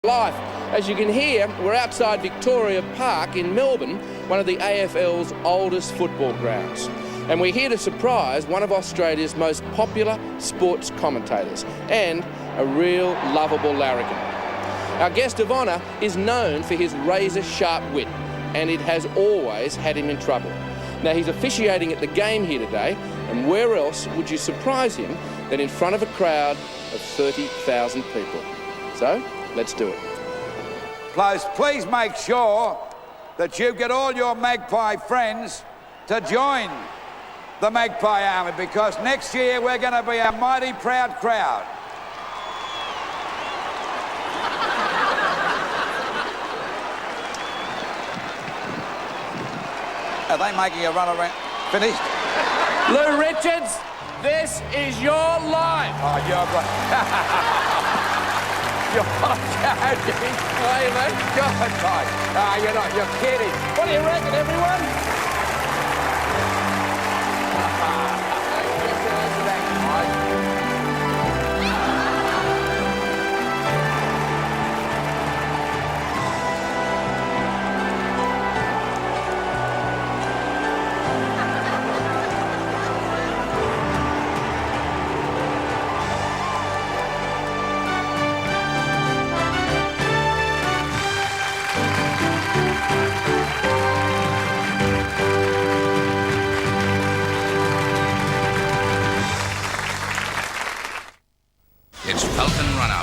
Life. As you can hear, we're outside Victoria Park in Melbourne, one of the AFL's oldest football grounds. And we're here to surprise one of Australia's most popular sports commentators and a real lovable larrikin. Our guest of honour is known for his razor-sharp wit, and it has always had him in trouble. Now, he's officiating at the game here today, and where else would you surprise him than in front of a crowd of 30,000 people? So, let's do it. Please make sure that you get all your magpie friends to join the Magpie Army, because next year we're going to be a mighty proud crowd. Are they making a run around? Finished? Lou Richards, this is your life. Oh, you're joking. How are you, mate? God, mate. Ah, you're not. You're kidding. What do you reckon, everyone?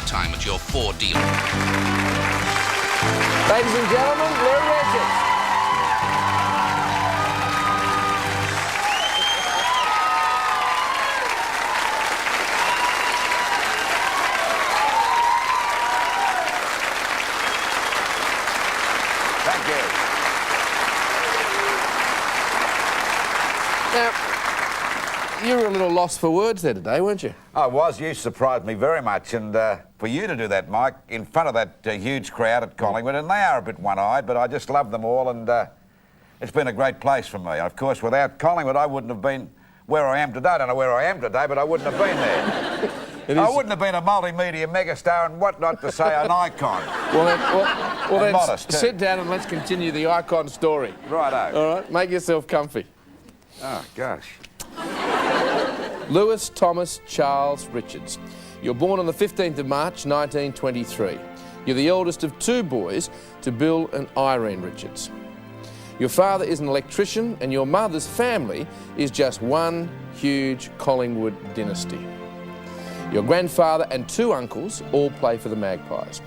Time at your Ford dealer. Ladies and gentlemen, Lou Richards. Thank you. Now, you were a little lost for words there today, weren't you? I was. You surprised me very much, and for you to do that, Mike, in front of that huge crowd at Collingwood, and they are a bit one-eyed, but I just love them all, and it's been a great place for me. And of course, without Collingwood, I wouldn't have been where I am today. I don't know where I am today, but I wouldn't have been there. I wouldn't have been a multimedia megastar, and what not to say, an icon. Well, then modest, sit down and let's continue the icon story. Righto. All right, make yourself comfy. Oh, gosh. Lewis Thomas Charles Richards. You're born on the 15th of March 1923. You're the eldest of two boys to Bill and Irene Richards. Your father is an electrician and your mother's family is just one huge Collingwood dynasty. Your grandfather and two uncles all play for the Magpies.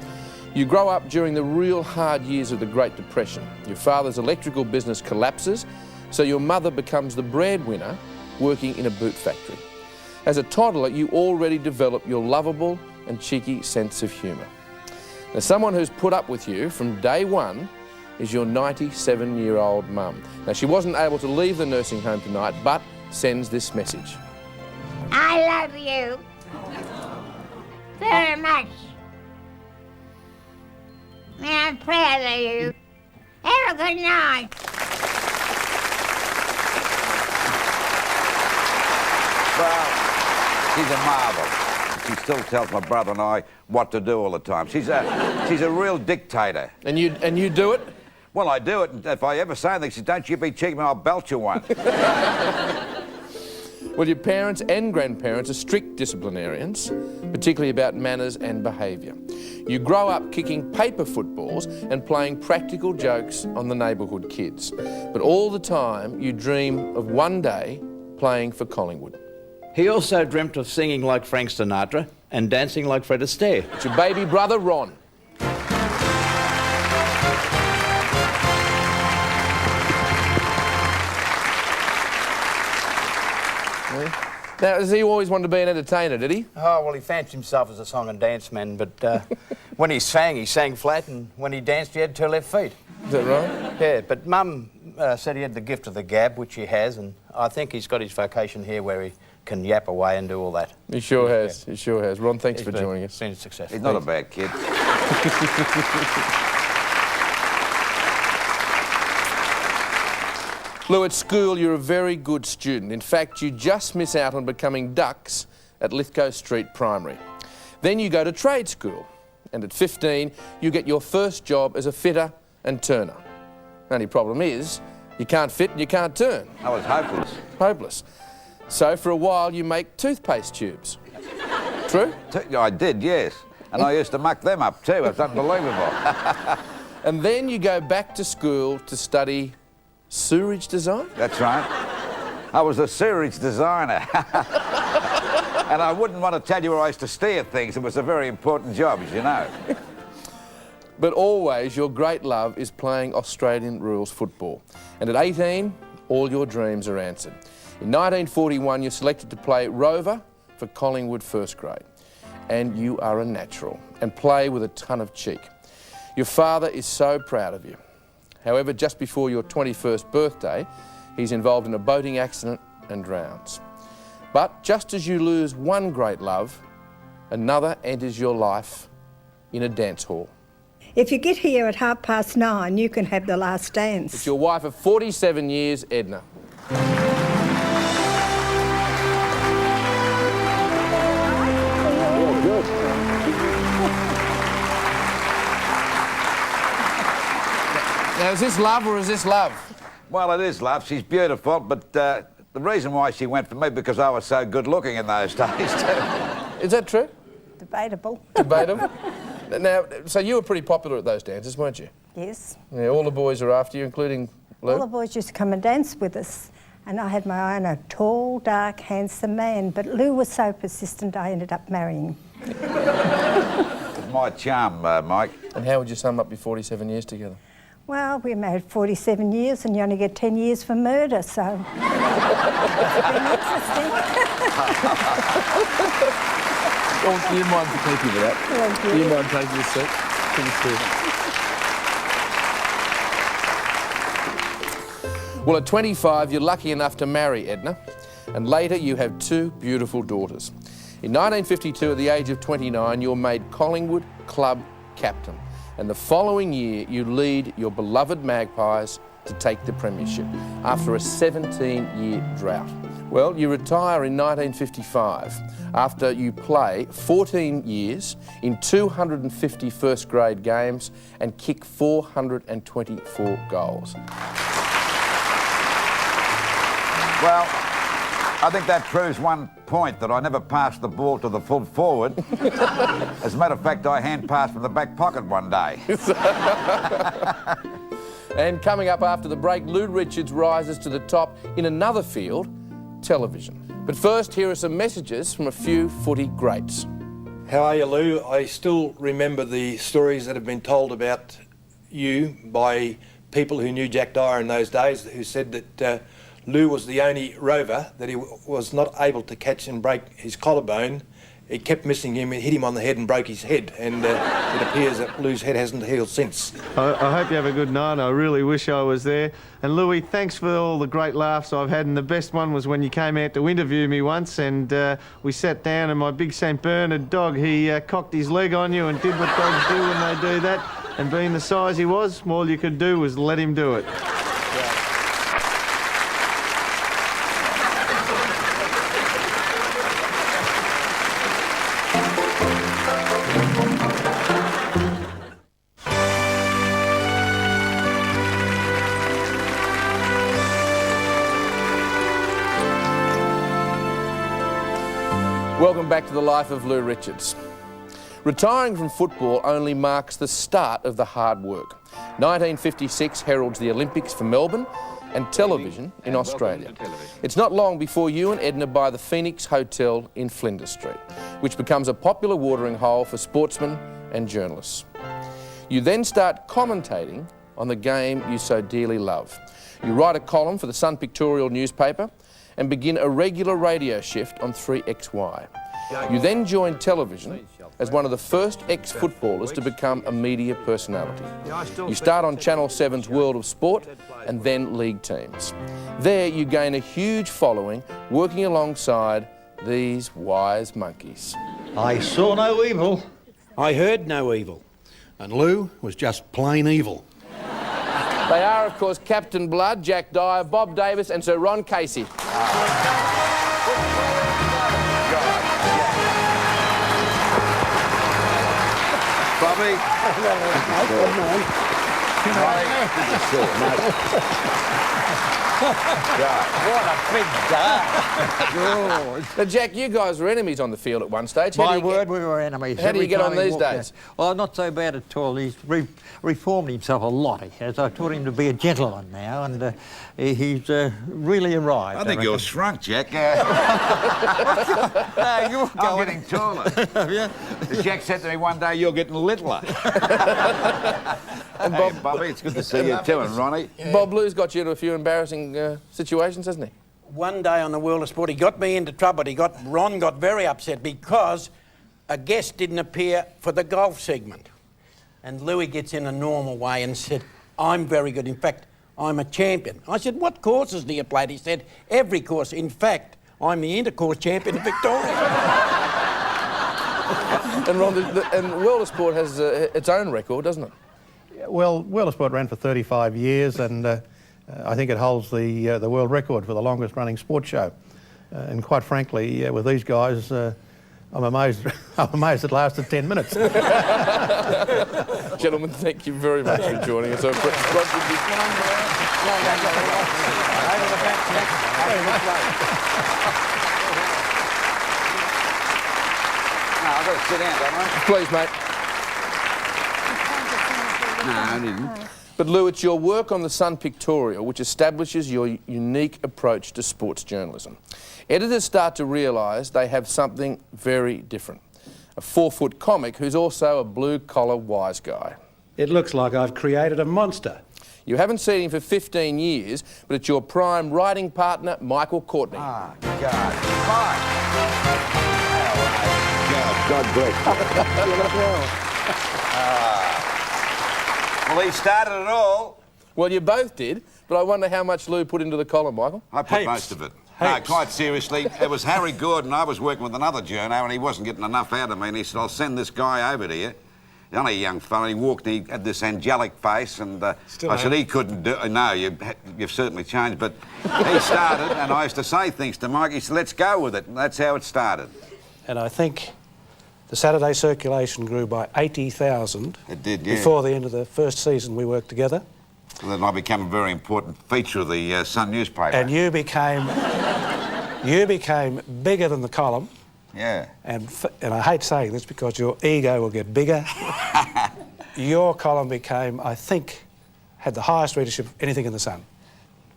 You grow up during the real hard years of the Great Depression. Your father's electrical business collapses, so your mother becomes the breadwinner working in a boot factory. As a toddler, you already develop your lovable and cheeky sense of humour. Now, someone who's put up with you from day one is your 97-year-old mum. Now, she wasn't able to leave the nursing home tonight, but sends this message. I love you very much. And I'm proud of you. Have a good night. Well, she's a marvel. She still tells my brother and I what to do all the time. She's a real dictator. And you do it? Well, I do it, and if I ever say anything, she says, don't you be cheeky, I'll belt you one. Well, your parents and grandparents are strict disciplinarians, particularly about manners and behaviour. You grow up kicking paper footballs and playing practical jokes on the neighbourhood kids. But all the time, you dream of one day playing for Collingwood. He also dreamt of singing like Frank Sinatra and dancing like Fred Astaire. It's your baby brother, Ron. Now, has he always wanted to be an entertainer, did he? Oh, well, he fancied himself as a song and dance man, but when he sang flat, and when he danced, he had two left feet. Is that right? Yeah, but Mum said he had the gift of the gab, which he has, and I think he's got his vocation here where he can yap away and do all that. He sure has. He sure has. Ron, thanks for joining us. It's been a success. He's not a bad kid. Lou, at school, you're a very good student. In fact, you just miss out on becoming ducks at Lithgow Street Primary. Then you go to trade school. and at 15 you get your first job as a fitter and turner. Only problem is, you can't fit and you can't turn. I was hopeless. Hopeless. So for a while you make toothpaste tubes. True? I did, yes. And I used to muck them up too. It's unbelievable. And then you go back to school to study sewerage design? That's right. I was a sewerage designer. And I wouldn't want to tell you where I used to steer things. It was a very important job, as you know. But always your great love is playing Australian rules football. And at 18, all your dreams are answered. In 1941, you're selected to play rover for Collingwood first grade. And you are a natural and play with a ton of cheek. Your father is so proud of you. However, just before your 21st birthday, he's involved in a boating accident and drowns. But just as you lose one great love, another enters your life in a dance hall. If you get here at 9:30, you can have the last dance. It's your wife of 47 years, Edna. Now, is this love or is this love? Well, it is love. She's beautiful, but the reason why she went for me because I was so good looking in those days too. Is that true? Debatable. Debatable. Now, so you were pretty popular at those dances, weren't you? Yes. Yeah, all the boys were after you, including Lou? All the boys used to come and dance with us. And I had my eye on a tall, dark, handsome man. But Lou was so persistent, I ended up marrying him. My charm, Mike. And how would you sum up your 47 years together? Well, we were married 47 years and you only get 10 years for murder, so... It's been interesting. Oh, do you mind taking me that? Thank you. Do you mind taking a seat? Thank you. Well, at 25, you're lucky enough to marry Edna, and later you have two beautiful daughters. In 1952, at the age of 29, you're made Collingwood club captain, and the following year you lead your beloved Magpies to take the premiership after a 17-year drought. Well, you retire in 1955 after you play 14 years in 250 first grade games and kick 424 goals. Well, I think that proves one point, that I never passed the ball to the full forward. As a matter of fact, I hand passed from the back pocket one day. And coming up after the break, Lou Richards rises to the top in another field, television. But first, here are some messages from a few footy greats. How are you, Lou? I still remember the stories that have been told about you by people who knew Jack Dyer in those days, who said that Lou was the only rover that he was not able to catch and break his collarbone. He kept missing him, hit him on the head and broke his head, and it appears that Lou's head hasn't healed since. I hope you have a good night. I really wish I was there. And Louis, thanks for all the great laughs I've had, and the best one was when you came out to interview me once, and we sat down and my big St Bernard dog, he cocked his leg on you and did what dogs do when they do that, and being the size he was, all you could do was let him do it. Welcome back to the life of Lou Richards. Retiring from football only marks the start of the hard work. 1956 heralds the Olympics for Melbourne and television in Australia. It's not long before you and Edna buy the Phoenix Hotel in Flinders Street, which becomes a popular watering hole for sportsmen and journalists. You then start commentating on the game you so dearly love. You write a column for the Sun Pictorial newspaper and begin a regular radio shift on 3XY. You then join television as one of the first ex-footballers to become a media personality. You start on Channel 7's World of Sport and then League Teams. There you gain a huge following working alongside these wise monkeys. I saw no evil. I heard no evil. And Lou was just plain evil. They are, of course, Captain Blood, Jack Dyer, Bob Davis and Sir Ron Casey. Bobby. Right. Good to see you, mate. What a big day. Now, Jack, you guys were enemies on the field at one stage. My word, we were enemies. How do you Every get on time he these walked days? out. Well, not so bad at all. He's reformed himself a lot, he has. I taught him to be a gentleman now, and he's really arrived. I think you're shrunk, Jack. No, you're I'm getting taller. Yeah. Jack said to me one day, you're getting littler. And Bob, hey, Bobby, it's good to see you too, and Ronnie. Bob Blue's got you into a few embarrassing situations, hasn't he? One day on the World of Sport, he got me into trouble. Ron got very upset because a guest didn't appear for the golf segment. And Louis gets in a normal way and said, I'm very good. In fact, I'm a champion. I said, what courses do you play? He said, every course. In fact, I'm the intercourse champion of Victoria. And Ron, and World of Sport has its own record, doesn't it? Well, World of Sport ran for 35 years, and I think it holds the world record for the longest running sports show. And quite frankly, with these guys, I'm amazed. I'm amazed it lasted 10 minutes. Gentlemen, thank you very much for joining us. I've got to sit down, don't I? Please, mate. No, I didn't. But Lou, it's your work on the Sun Pictorial which establishes your unique approach to sports journalism. Editors start to realise they have something very different. A 4-foot comic who's also a blue-collar wise guy. It looks like I've created a monster. You haven't seen him for 15 years, but it's your prime writing partner, Michael Courtney. Ah, God. God bless you. You look well. Well, he started it all. Well, you both did, but I wonder how much Lou put into the column, Michael. I put most of it. No, quite seriously, it was Harry Gordon. I was working with another journo and he wasn't getting enough out of me, and he said, I'll send this guy over to you. He's only a young fellow. He walked and he had this angelic face, and I said, he couldn't do it. No, you've certainly changed, but he started, and I used to say things to Mike. He said, let's go with it, and that's how it started. And I think the Saturday circulation grew by 80,000. It did, yeah. Before the end of the first season we worked together. And then I became a very important feature of the Sun newspaper. And you became bigger than the column. Yeah. And I hate saying this because your ego will get bigger. Your column became, I think, had the highest readership of anything in the Sun.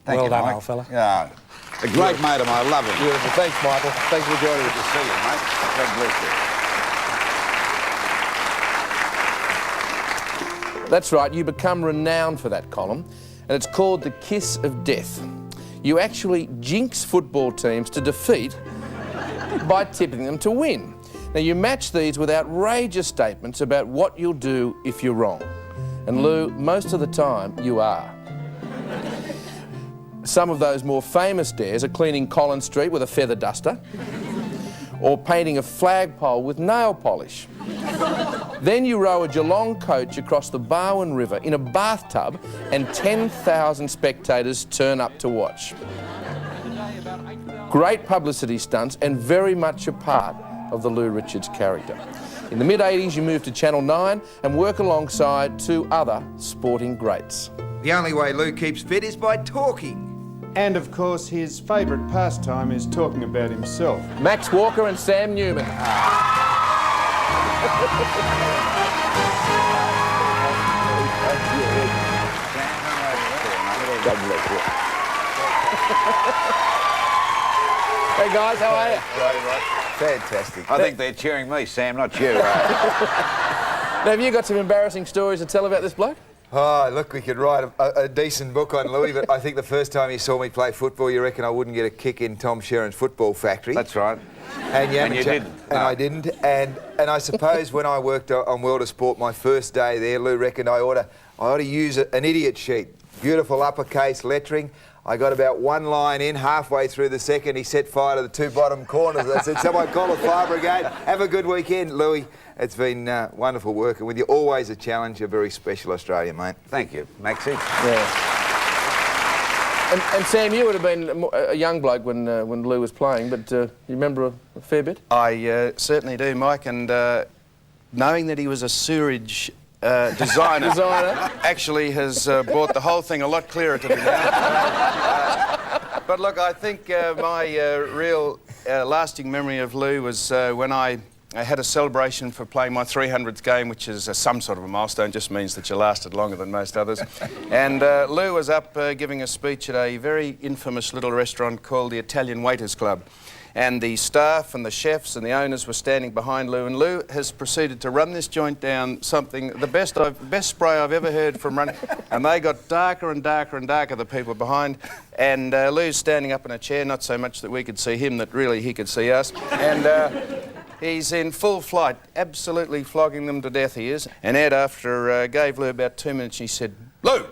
Thank well you, done, Mike. old fella. Yeah. A great mate of mine. I love him. Beautiful. Thanks, Michael. Thanks for joining us. Good to see you, mate. God bless you. That's right, you become renowned for that column, and it's called the Kiss of Death. You actually jinx football teams to defeat by tipping them to win. Now, you match these with outrageous statements about what you'll do if you're wrong. And Lou, most of the time, you are. Some of those more famous dares are cleaning Collins Street with a feather duster, or painting a flagpole with nail polish. Then you row a Geelong coach across the Barwon River in a bathtub and 10,000 spectators turn up to watch. Great publicity stunts and very much a part of the Lou Richards character. In the mid-80s you moved to Channel 9 and work alongside two other sporting greats. The only way Lou keeps fit is by talking. And of course, his favourite pastime is talking about himself. Max Walker and Sam Newman. Hey guys, how are you? Fantastic. I think they're cheering me, Sam, not you. Now, have you got some embarrassing stories to tell about this bloke? Oh, look, we could write a decent book on Louis, but I think the first time you saw me play football, you reckon I wouldn't get a kick in Tom Sheeran's football factory. That's right. And you didn't. And I didn't. And I suppose when I worked on World of Sport, my first day there, Lou reckoned I ought to use an idiot sheet. Beautiful uppercase lettering. I got about one line in, halfway through the second, he set fire to the two bottom corners. I said, someone call the fire brigade. Have a good weekend, Louis. It's been wonderful working with you. Always a challenge, a very special Australian, mate. Thank you, Maxie. Yeah. And Sam, you would have been a young bloke when Lou was playing, but you remember a fair bit? I certainly do, Mike, and knowing that he was a sewerage designer actually has brought the whole thing a lot clearer to me now. But look, I think my real lasting memory of Lou was when I had a celebration for playing my 300th game, which is some sort of a milestone, just means that you lasted longer than most others. And Lou was up giving a speech at a very infamous little restaurant called the Italian Waiters Club. And the staff and the chefs and the owners were standing behind Lou, and Lou has proceeded to run this joint down something, the best spray I've ever heard from running, and they got darker and darker and darker, the people behind, and Lou's standing up in a chair, not so much that we could see him, that really he could see us, and he's in full flight, absolutely flogging them to death he is, and Ed, after gave Lou about 2 minutes, she said, "Lou!"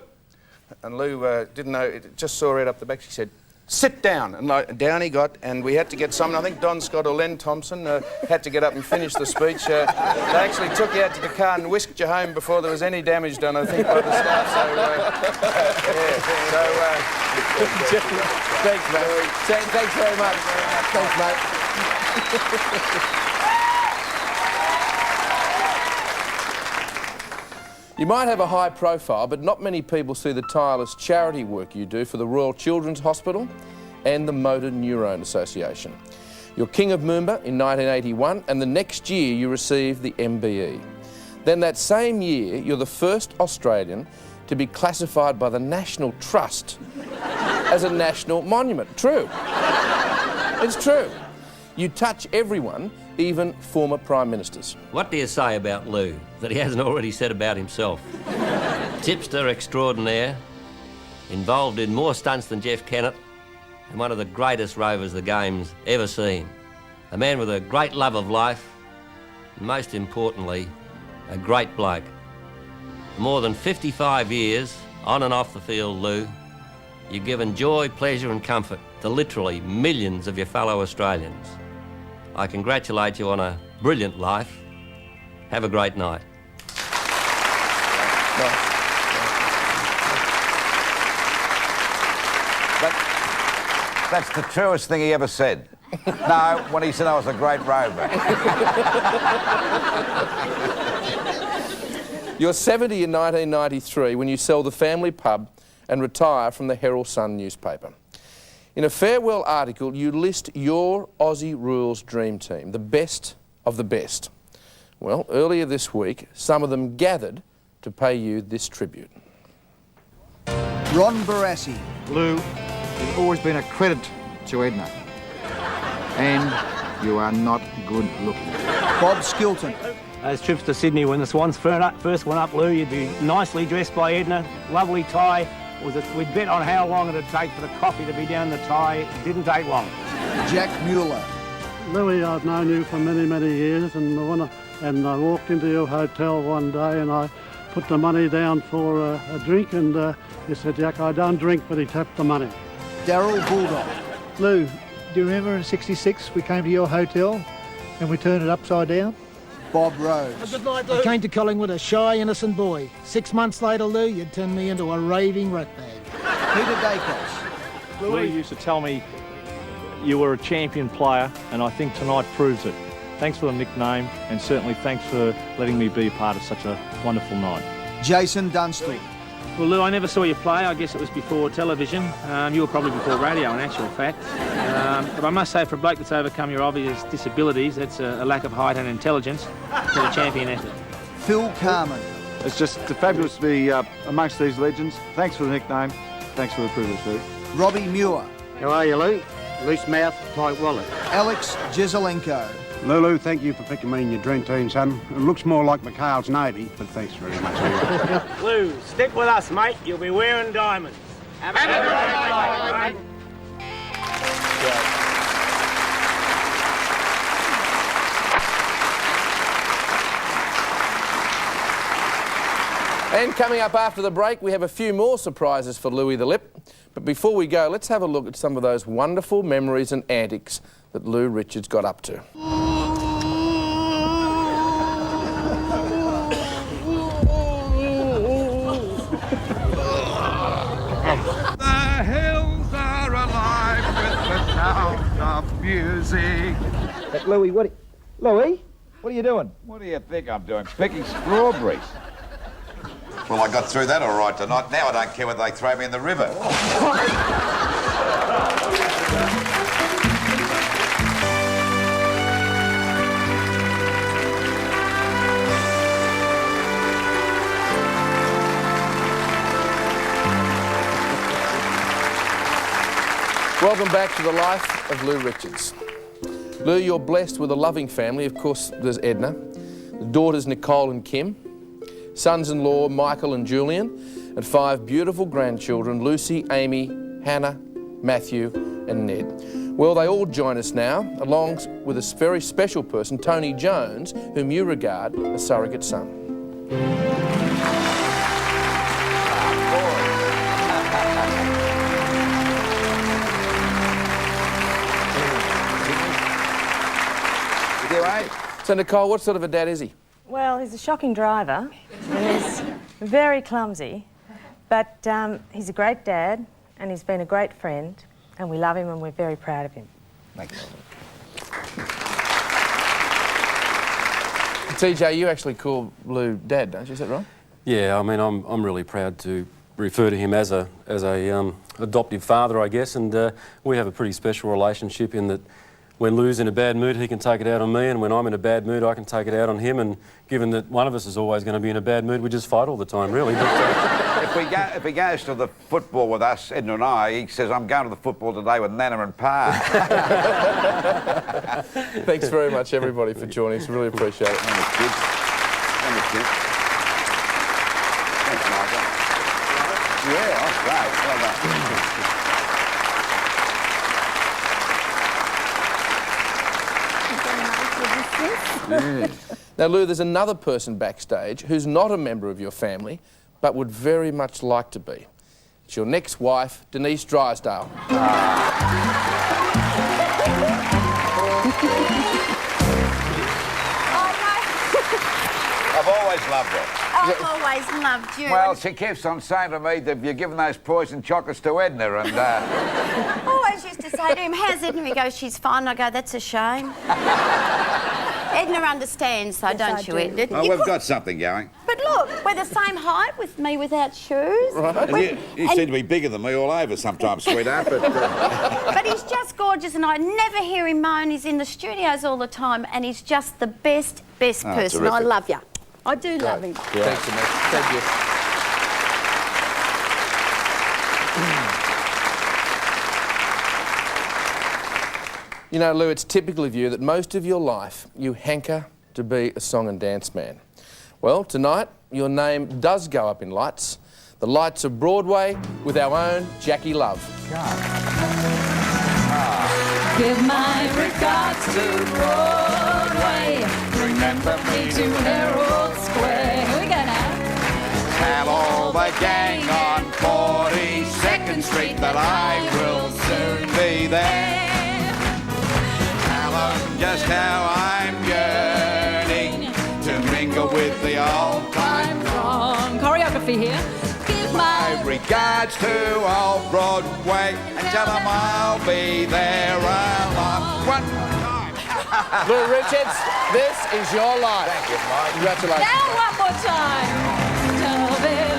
And Lou didn't know, just saw Ed up the back, she said, "Sit down." And down he got, and we had to get someone, I think Don Scott or Len Thompson, had to get up and finish the speech. They actually took you out to the car and whisked you home before there was any damage done, I think, by the staff. Thanks, mate. Thanks very much. Thanks, mate. You might have a high profile, but not many people see the tireless charity work you do for the Royal Children's Hospital and the Motor Neurone Association. You're King of Moomba in 1981, and the next year you received the MBE. Then that same year, you're the first Australian to be classified by the National Trust as a national monument. True. It's true. You touch everyone, even former Prime Ministers. What do you say about Lou that he hasn't already said about himself? Tipster extraordinaire, involved in more stunts than Jeff Kennett, and one of the greatest rovers the game's ever seen. A man with a great love of life, and most importantly, a great bloke. For more than 55 years, on and off the field, Lou, you've given joy, pleasure and comfort to literally millions of your fellow Australians. I congratulate you on a brilliant life. Have a great night. That's the truest thing he ever said. No, when he said I was a great rover. You're 70 in 1993 when you sell the family pub and retire from the Herald Sun newspaper. In a farewell article, you list your Aussie Rules dream team, the best of the best. Well, earlier this week, some of them gathered to pay you this tribute. Ron Barassi. Lou, you've always been a credit to Edna. And you are not good looking. Bob Skilton. Those trips to Sydney when the Swans first went up, Lou, you'd be nicely dressed by Edna, lovely tie. We'd bet on how long it'd take for the coffee to be down the tie. It didn't take long. Jack Mueller. Louis, I've known you for many, many years, and I walked into your hotel one day and I put the money down for a drink, and he said, "Jack, I don't drink," but he tapped the money. Daryl Bulldog. Lou, do you remember in '66 we came to your hotel and we turned it upside down? Bob Rose. Good night, Lou. I came to Collingwood a shy, innocent boy. 6 months later, Lou, you'd turned me into a raving ratbag. Peter Dacos. Lou used to tell me you were a champion player, and I think tonight proves it. Thanks for the nickname, and certainly thanks for letting me be a part of such a wonderful night. Jason Dunstall. Well, Lou, I never saw you play. I guess it was before television. You were probably before radio, in actual fact. But I must say, for a bloke that's overcome your obvious disabilities, that's a lack of height and intelligence for a champion effort. Phil Carman. It's just fabulous to be amongst these legends. Thanks for the nickname. Thanks for the privilege, Lou. Robbie Muir. How are you, Lou? Loose mouth, tight wallet. Alex Jezelenko. Lulu, thank you for picking me in your dream team, son. It looks more like McHale's Navy, but thanks very much. Lou, stick with us, mate. You'll be wearing diamonds. Have a good night. And coming up after the break, we have a few more surprises for Louis the Lip. But before we go, let's have a look at some of those wonderful memories and antics that Lou Richards got up to. The hills are alive with the sound of music. Louis, what? Louis? What are you doing? What do you think I'm doing? Picking strawberries. Well, I got through that all right tonight. Now I don't care whether they throw me in the river. Welcome back to the life of Lou Richards. Lou, you're blessed with a loving family. Of course, there's Edna, the daughters Nicole and Kim, sons-in-law Michael and Julian, and 5 beautiful grandchildren, Lucy, Amy, Hannah, Matthew and Ned. Well, they all join us now, along with a very special person, Tony Jones, whom you regard as surrogate son. So, Nicole, what sort of a dad is he? Well, he's a shocking driver and he's very clumsy, but he's a great dad and he's been a great friend and we love him and we're very proud of him. Thanks. TJ, you actually call Lou Dad, don't you? Is that right? Yeah, I mean, I'm really proud to refer to him as a adoptive father, I guess, and we have a pretty special relationship in that when Lou's in a bad mood, he can take it out on me, and when I'm in a bad mood, I can take it out on him, and given that one of us is always going to be in a bad mood, we just fight all the time, really. But, if he goes to the football with us, Edna and I, he says, I'm going to the football today with Nana and Pa. Thanks very much, everybody, for joining us. Really appreciate it. Thanks, kids. Thanks, kids. Thanks, Michael. Yeah, that's great. Well done. Yeah. Now, Lou, there's another person backstage who's not a member of your family, but would very much like to be. It's your next wife, Denise Drysdale. I've always loved her. I've always loved you. Well, she keeps on saying to me that you're giving those poison chocolates to Edna and... I always used to say to him, how's Edna? He goes, she's fine. I go, that's a shame. Edna understands, so don't you, Edna? Oh, we've got something going. But look, we're the same height with me without shoes. Right. You seem to be bigger than me all over sometimes, sweetheart, but... But he's just gorgeous and I never hear him moan. He's in the studios all the time and he's just the best person. Terrific. I love you. I do love him. Yeah. Thanks, Denise. Thank you. You know, Lou, it's typical of you that most of your life you hanker to be a song and dance man. Well, tonight your name does go up in lights. The lights of Broadway with our own Jackie Love. Give my regards to Broadway. Remember me to Herald Square. Here we go now. Tell all the gang on 42nd Street that I will soon be there. Tell them just how I'm yearning to mingle with the old time Wrong choreography here. Give my regards to old Broadway and tell them I'll be there along. One more time. Lou Richards, this is your life. Thank you, Mike. Congratulations. Now one more time. Tell them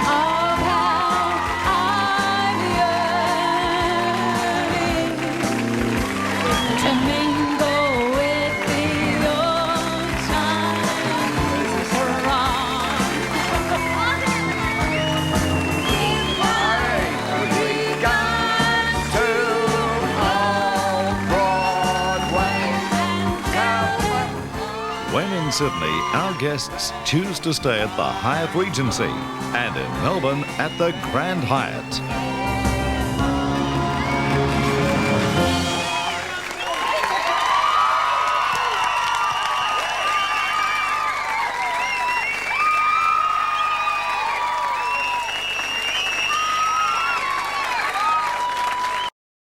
of how I'm yearning to mingle with the old times wrong. Regards to old Broadway. When in Sydney, our guests choose to stay at the Hyatt Regency and in Melbourne at the Grand Hyatt.